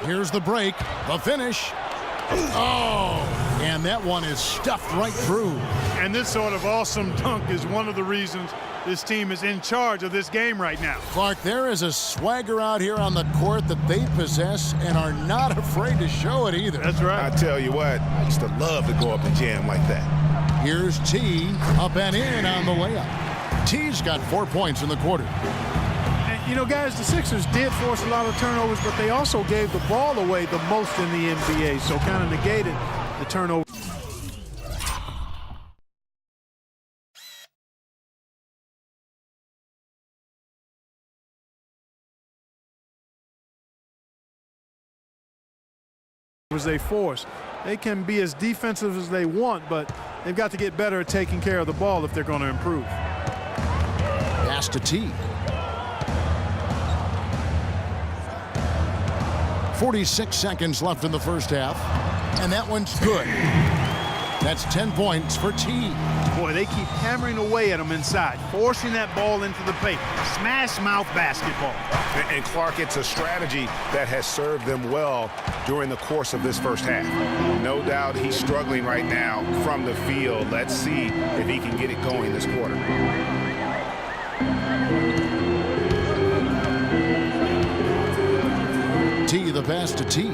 Here's the break, the finish. Oh, and that one is stuffed right through. And this sort of awesome dunk is one of the reasons this team is in charge of this game right now. Clark, there is a swagger out here on the court that they possess and are not afraid to show it either. That's right. I tell you what, I used to love to go up and jam like that. Here's T, up and in on the layup. T's got 4 points in the quarter. And, you know, guys, the Sixers did force a lot of turnovers, but they also gave the ball away the most in the NBA, so kind of negated the turnover. They force. They can be as defensive as they want, but they've got to get better at taking care of the ball if they're going to improve. Pass to T. 46 seconds left in the first half, and that one's good. That's 10 points for T. Boy, they keep hammering away at them inside, forcing that ball into the paint. Smash mouth basketball. And Clark, it's a strategy that has served them well during the course of this first half. No doubt he's struggling right now from the field. Let's see if he can get it going this quarter. T, the pass to T.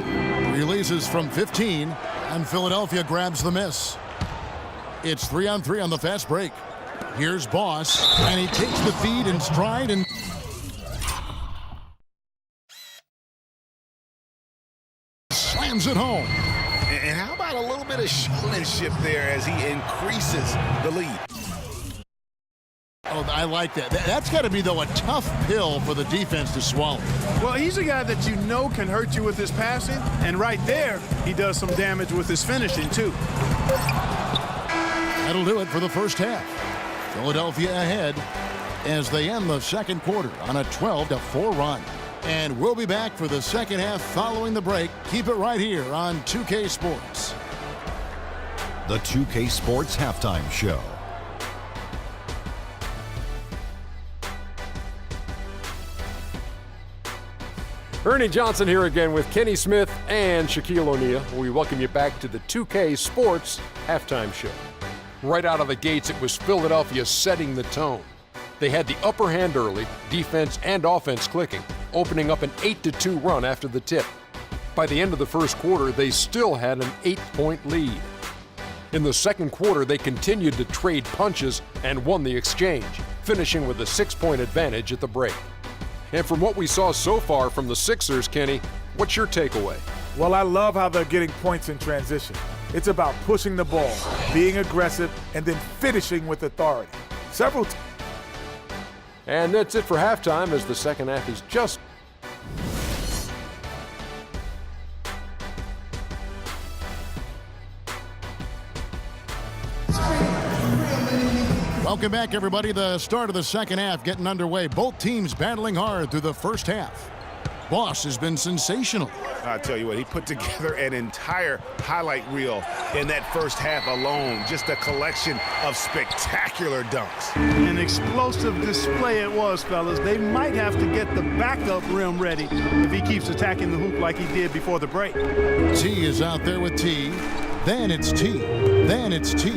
Releases from 15, and Philadelphia grabs the miss. It's 3-on-3 on the fast break. Here's Boss, and he takes the feed in stride and slams it home. And how about a little bit of showmanship there as he increases the lead? Oh, I like that. That's got to be, though, a tough pill for the defense to swallow. Well, he's a guy that you know can hurt you with his passing, and right there, he does some damage with his finishing, too. That'll do it for the first half. Philadelphia ahead as they end the second quarter on a 12-4 run. And we'll be back for the second half following the break. Keep it right here on 2K Sports. The 2K Sports Halftime Show. Ernie Johnson here again with Kenny Smith and Shaquille O'Neal. We welcome you back to the 2K Sports Halftime Show. Right out of the gates, it was Philadelphia setting the tone. They had the upper hand early, defense and offense clicking, opening up an 8-2 run after the tip. By the end of the first quarter, they still had an 8-point lead. In the second quarter, they continued to trade punches and won the exchange, finishing with a 6-point advantage at the break. And from what we saw so far from the Sixers, Kenny, what's your takeaway? Well, I love how they're getting points in transition. It's about pushing the ball, being aggressive, and then finishing with authority. And that's it for halftime as the second half is just Welcome back, everybody. The start of the second half getting underway. Both teams battling hard through the first half. Boss has been sensational. I tell you what, he put together an entire highlight reel in that first half alone. Just a collection of spectacular dunks. An explosive display it was, fellas. They might have to get the backup rim ready if he keeps attacking the hoop like he did before the break. T is out there with T. Then it's T. Then it's T.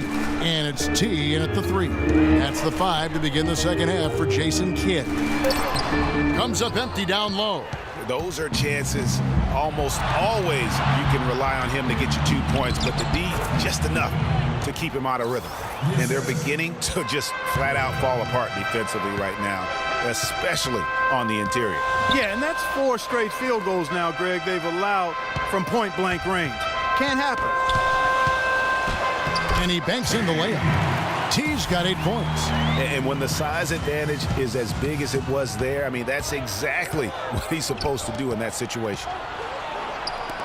And it's T in at the 3. That's the 5 to begin the second half for Jason Kidd. Comes up empty down low. Those are chances almost always you can rely on him to get you 2 points, but the D just enough to keep him out of rhythm. And they're beginning to just flat out fall apart defensively right now, especially on the interior. Yeah, and that's 4 straight field goals now, Greg, they've allowed from point-blank range. Can't happen. And he banks in the layup. T's got 8 points. And when the size advantage is as big as it was there, I mean, that's exactly what he's supposed to do in that situation.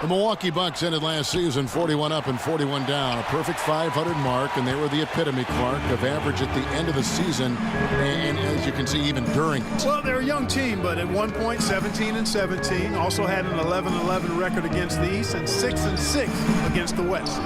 The Milwaukee Bucks ended last season 41 up and 41 down, a perfect 500 mark, and they were the epitome, Clark, of average at the end of the season, and as you can see, even during it. Well, they're a young team, but at one point, 17-17, also had an 11-11 record against the East and 6-6 against the West.